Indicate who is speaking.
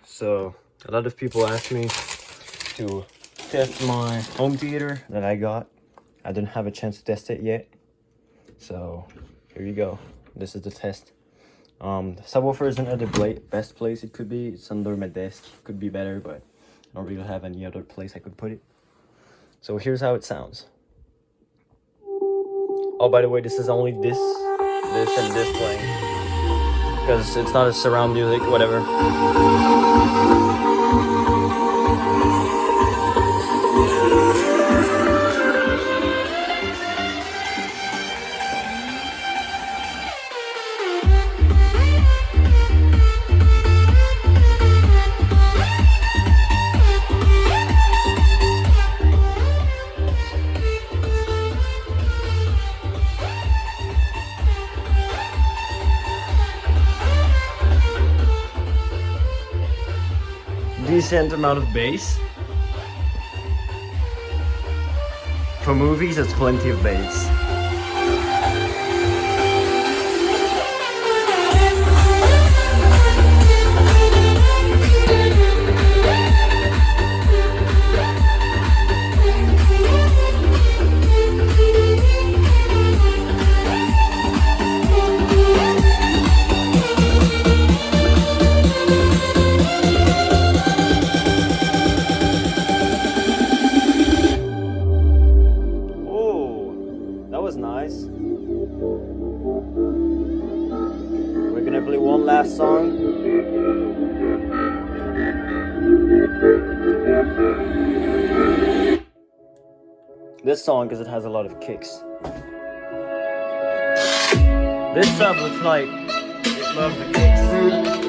Speaker 1: So a lot of people asked me to test my home theater that I got. I didn't have a chance to test it yet, so here you go. This is the test. The subwoofer isn't at the best place it could be. It's under my desk. Could be better, but I don't really have any other place I could put it. So here's how it sounds. Oh, by the way, this is only this and this playing, because it's not a surround music, whatever. Decent amount of bass. For movies, it's plenty of bass. That was nice. We're gonna play one last song. This song, because it has a lot of kicks. This sub looks like it loves the kicks.